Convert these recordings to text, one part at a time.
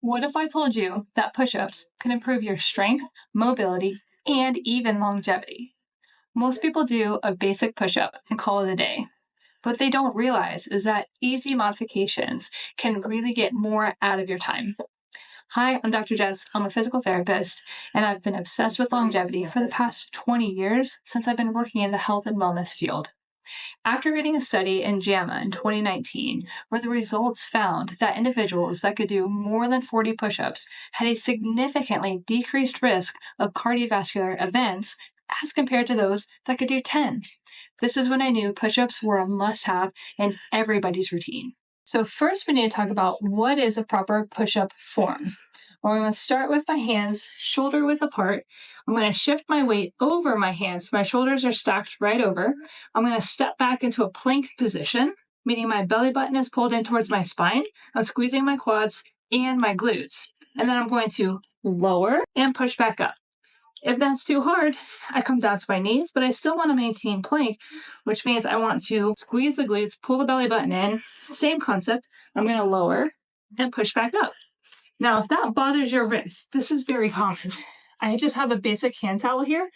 What if I told you that push-ups can improve your strength, mobility, and even longevity? Most people do a basic push-up and call it a day. What they don't realize is that easy modifications can really get more out of your time. Hi, I'm Dr. Jess. I'm a physical therapist, and I've been obsessed with longevity for the past 20 years since I've been working in the health and wellness field. After reading a study in JAMA in 2019, where the results found that individuals that could do more than 40 push-ups had a significantly decreased risk of cardiovascular events as compared to those that could do 10. This is when I knew push-ups were a must-have in everybody's routine. So first we need to talk about what is a proper push-up form. Well, I'm going to start with my hands shoulder width apart. I'm going to shift my weight over my hands. My shoulders are stacked right over. I'm going to step back into a plank position, meaning my belly button is pulled in towards my spine. I'm squeezing my quads and my glutes. And then I'm going to lower and push back up. If that's too hard, I come down to my knees, but I still want to maintain plank, which means I want to squeeze the glutes, pull the belly button in. Same concept. I'm going to lower and push back up. Now, if that bothers your wrist, this is very common. I just have a basic hand towel here.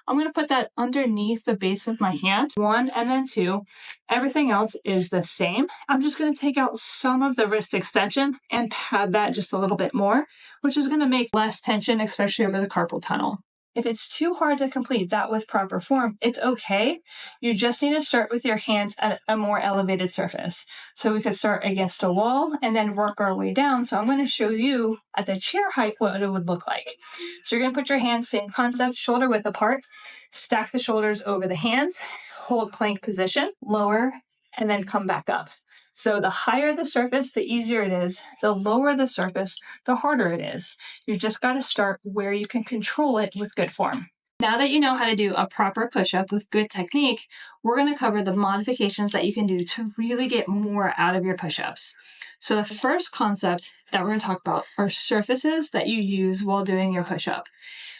I'm going to put that underneath the base of my hand, 1 and then 2. Everything else is the same. I'm just going to take out some of the wrist extension and pad that just a little bit more, which is going to make less tension, especially over the carpal tunnel. If it's too hard to complete that with proper form, it's okay. You just need to start with your hands at a more elevated surface. So we could start against a wall and then work our way down. So I'm going to show you at the chair height what it would look like. So you're going to put your hands, same concept, shoulder width apart, stack the shoulders over the hands, hold plank position, lower, and then come back up. So the higher the surface, the easier it is. The lower the surface, the harder it is. You just got to start where you can control it with good form. Now that you know how to do a proper push-up with good technique, we're going to cover the modifications that you can do to really get more out of your push-ups. So the first concept that we're going to talk about are surfaces that you use while doing your push-up.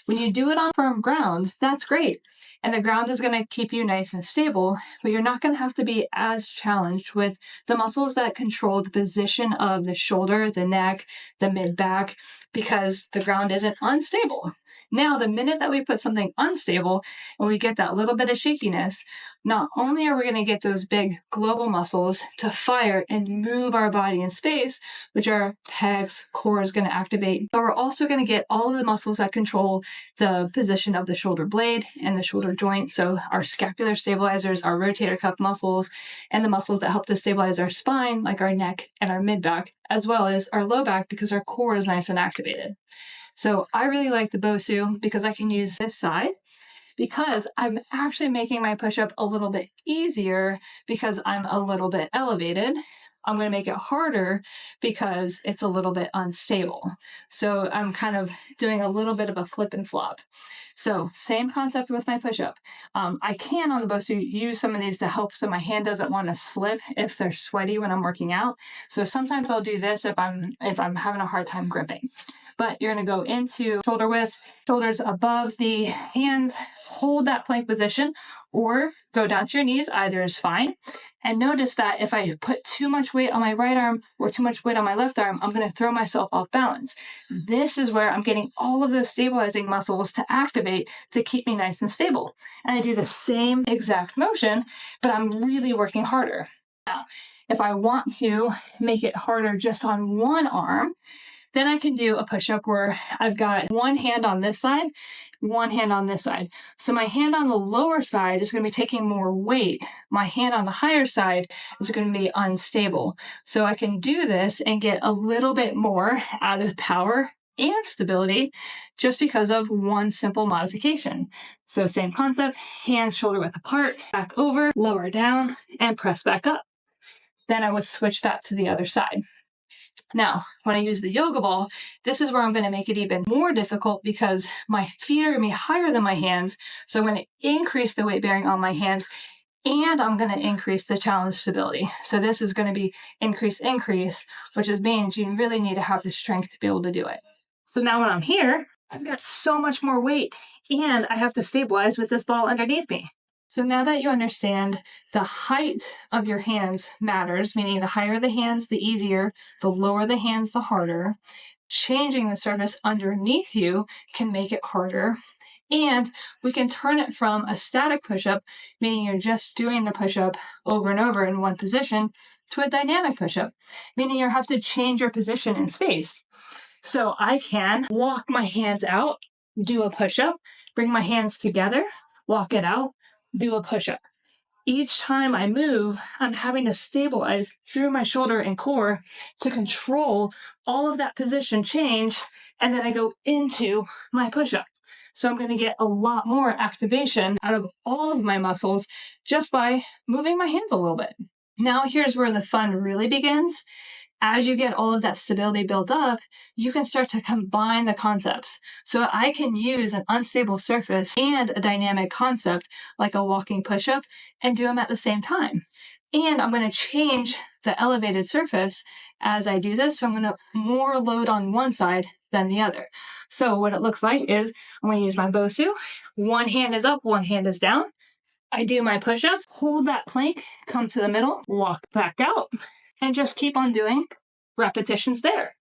When you do it on firm ground, that's great. And the ground is going to keep you nice and stable, but you're not going to have to be as challenged with the muscles that control the position of the shoulder, the neck, the mid-back, because the ground isn't unstable. Now, the minute that we put something unstable and we get that little bit of shakiness, not only are we going to get those big global muscles to fire and move our body in space, which our pecs, core is going to activate, but we're also going to get all of the muscles that control the position of the shoulder blade and the shoulder joint. So our scapular stabilizers, our rotator cuff muscles, and the muscles that help to stabilize our spine, like our neck and our mid-back, as well as our low back because our core is nice and activated. So I really like the Bosu because I can use this side because I'm actually making my push-up a little bit easier because I'm a little bit elevated. I'm going to make it harder because it's a little bit unstable. So I'm kind of doing a little bit of a flip and flop. So same concept with my push-up. I can on the Bosu use some of these to help so my hand doesn't want to slip if they're sweaty when I'm working out. So sometimes I'll do this if I'm having a hard time gripping. But you're going to go into shoulder width, shoulders above the hands, hold that plank position, or go down to your knees. Either is fine. And notice that if I put too much weight on my right arm or too much weight on my left arm, I'm going to throw myself off balance. This is where I'm getting all of those stabilizing muscles to activate to keep me nice and stable. And I do the same exact motion, but I'm really working harder. Now, if I want to make it harder just on one arm, then I can do a push-up where I've got one hand on this side, one hand on this side. So my hand on the lower side is going to be taking more weight. My hand on the higher side is going to be unstable. So I can do this and get a little bit more out of power and stability just because of one simple modification. So same concept, hands shoulder width apart, back over, lower down, and press back up. Then I would switch that to the other side. Now, when I use the yoga ball, this is where I'm going to make it even more difficult because my feet are going to be higher than my hands. So I'm going to increase the weight bearing on my hands and I'm going to increase the challenge stability. So this is going to be increase, which means you really need to have the strength to be able to do it. So now when I'm here, I've got so much more weight and I have to stabilize with this ball underneath me. So now that you understand the height of your hands matters, meaning the higher the hands, the easier, the lower the hands, the harder. Changing the surface underneath you can make it harder. And we can turn it from a static push-up, meaning you're just doing the push-up over and over in one position, to a dynamic push-up, meaning you have to change your position in space. So I can walk my hands out, do a push-up, bring my hands together, walk it out, do a push-up. Each time I move, I'm having to stabilize through my shoulder and core to control all of that position change, and then I go into my push-up. So I'm going to get a lot more activation out of all of my muscles just by moving my hands a little bit. Now here's where the fun really begins. As you get all of that stability built up, you can start to combine the concepts. So I can use an unstable surface and a dynamic concept like a walking push-up and do them at the same time. And I'm going to change the elevated surface as I do this. So I'm going to more load on one side than the other. So what it looks like is I'm going to use my Bosu. One hand is up, one hand is down. I do my push-up, hold that plank, come to the middle, walk back out, and just keep on doing repetitions there.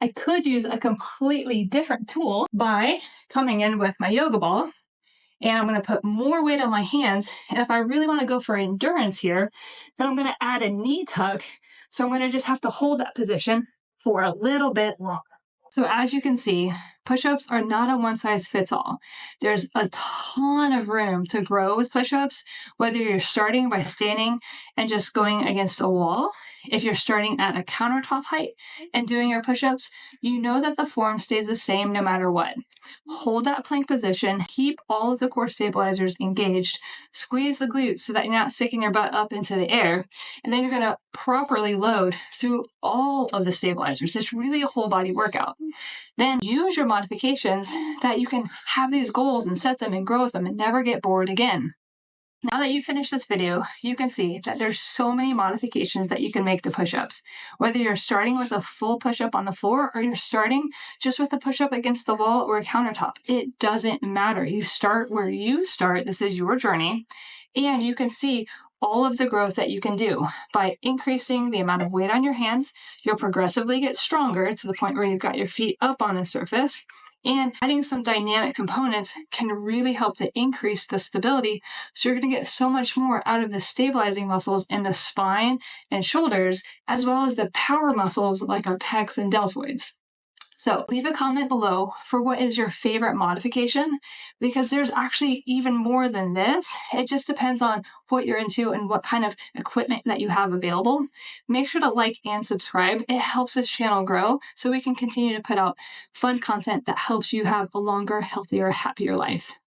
I could use a completely different tool by coming in with my yoga ball, and I'm going to put more weight on my hands. And if I really want to go for endurance here, then I'm going to add a knee tuck. So I'm going to just have to hold that position for a little bit longer. So as you can see, push-ups are not a one-size-fits-all. There's a ton of room to grow with push-ups, whether you're starting by standing and just going against a wall. If you're starting at a countertop height and doing your push-ups, you know that the form stays the same no matter what. Hold that plank position, keep all of the core stabilizers engaged, squeeze the glutes so that you're not sticking your butt up into the air, and then you're going to properly load through all of the stabilizers. It's really a whole body workout. Then use your modifications that you can have these goals and set them and grow with them and never get bored again. Now that you've finished this video, you can see that there's so many modifications that you can make to push-ups. Whether you're starting with a full push-up on the floor or you're starting just with a push-up against the wall or a countertop, it doesn't matter. You start where you start. This is your journey. And you can see all of the growth that you can do by increasing the amount of weight on your hands. You'll progressively get stronger to the point where you've got your feet up on a surface. And adding some dynamic components can really help to increase the stability. So you're going to get so much more out of the stabilizing muscles in the spine and shoulders, as well as the power muscles like our pecs and deltoids. So leave a comment below for what is your favorite modification, because there's actually even more than this. It just depends on what you're into and what kind of equipment that you have available. Make sure to like and subscribe. It helps this channel grow so we can continue to put out fun content that helps you have a longer, healthier, happier life.